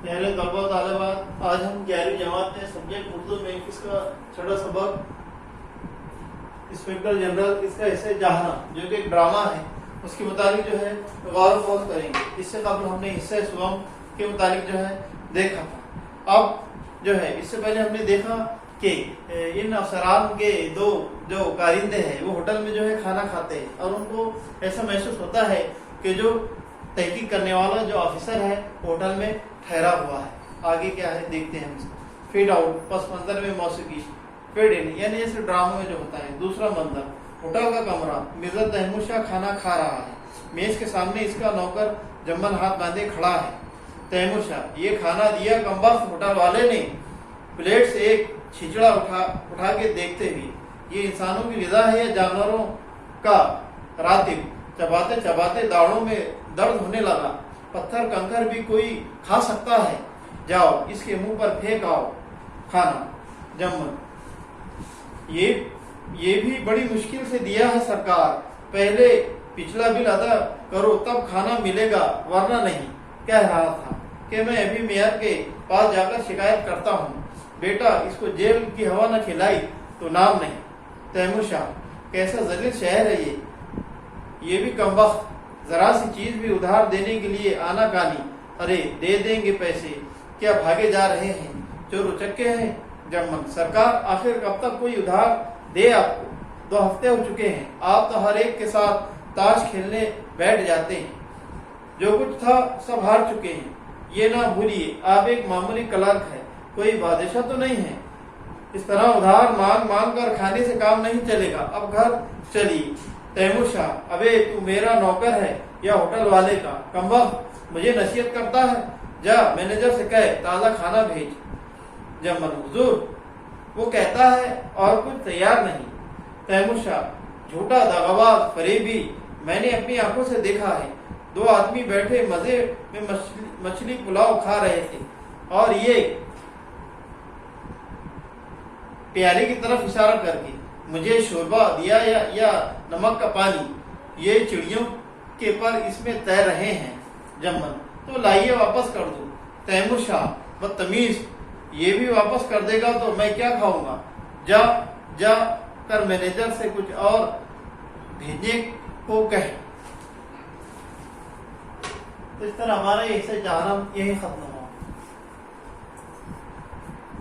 प्यारे तलबा तालिबात, आज हम 11वीं जमात में सब्जेक्ट उर्दू में इसका छठा सबक इंस्पेक्टर जनरल इसका हिस्से जहाना जो कि एक ड्रामा है उसके मुताबिक जो है गौर व फौज करेंगे। इससे कबल हमने हिस्से स्वयं के मुताबिक जो है देखा था। अब जो है इससे पहले हमने देखा कि इन अफसरान के दो जो कारिंदे हैं वो होटल में जो है खाना खाते हैं और उनको ऐसा महसूस होता है कि जो तहकीक करने वाला जो ऑफिसर है होटल में ठहरा हुआ है। आगे क्या है देखते हैं हम। फीड आउट पस मंजर में मौसीकी, फीड इन यानी जैसे ड्रामा में जो होता है। दूसरा मंजर होटल का कमरा, मिर्जा तैमूर शाह खाना खा रहा है। मेज के सामने इसका नौकर जम्मन हाथ बांधे खड़ा है। तैमूर शाह, ये खाना दिया कमबख्त होटल वाले ने। प्लेट से एक छिचड़ा उठा के देखते हुए, ये इंसानों की ग़िज़ा है या जानवरों का रातिब। चबाते चबाते दाढ़ों में दर्द होने लगा। पत्थर कंकर भी कोई खा सकता है, जाओ इसके मुंह पर फेंक आओ खाना। जम्मन, ये भी बड़ी मुश्किल से दिया है सरकार, पहले पिछला बिल अदा करो तब खाना मिलेगा वरना नहीं। कह रहा था कि मैं अभी मेयर के पास जाकर शिकायत करता हूँ। बेटा इसको जेल की हवा न खिलाई तो नाम नहीं। तैमूर शाह, कैसा जलील शहर है ये भी कमबख्त, जरा सी चीज भी उधार देने के लिए आनाकानी। अरे दे देंगे पैसे, क्या भागे जा रहे हैं, चोर उचक्के हैं। जम्मन, सरकार आखिर कब तक कोई उधार दे आपको? 2 हफ्ते हो चुके हैं, आप तो हर एक के साथ ताश खेलने बैठ जाते हैं। जो कुछ था सब हार चुके हैं। ये ना भूलिए आप एक मामूली क्लर्क है, कोई बादशाह तो नहीं है। इस तरह उधार मांग कर खाने से काम नहीं चलेगा, अब घर चलिए। तैमूर शाह, अबे तू मेरा नौकर है या होटल वाले का? कमबख्त मुझे नसीहत करता है, जा मैनेजर से कह ताज़ा खाना भेज। जम्मन, हुजूर वो कहता है और कुछ तैयार नहीं। तैमूर शाह, झूठा दगाबाज फरेबी, मैंने अपनी आंखों से देखा है। 2 आदमी बैठे मजे में मछली पुलाव खा रहे थे और ये प्याले की तरफ इशारा करके मुझे शोरबा दिया या नमक का पानी। ये चिड़ियों के पर इसमें तैर रहे हैं। जम्मन, तो लाइए वापस कर दो। तैमूर शाह, बदतमीज, ये भी वापस कर देगा तो मैं क्या खाऊंगा? जा कर मैनेजर से कुछ और भेजने को कह। तो इस तरह हमारा ये जहाना यही खत्म।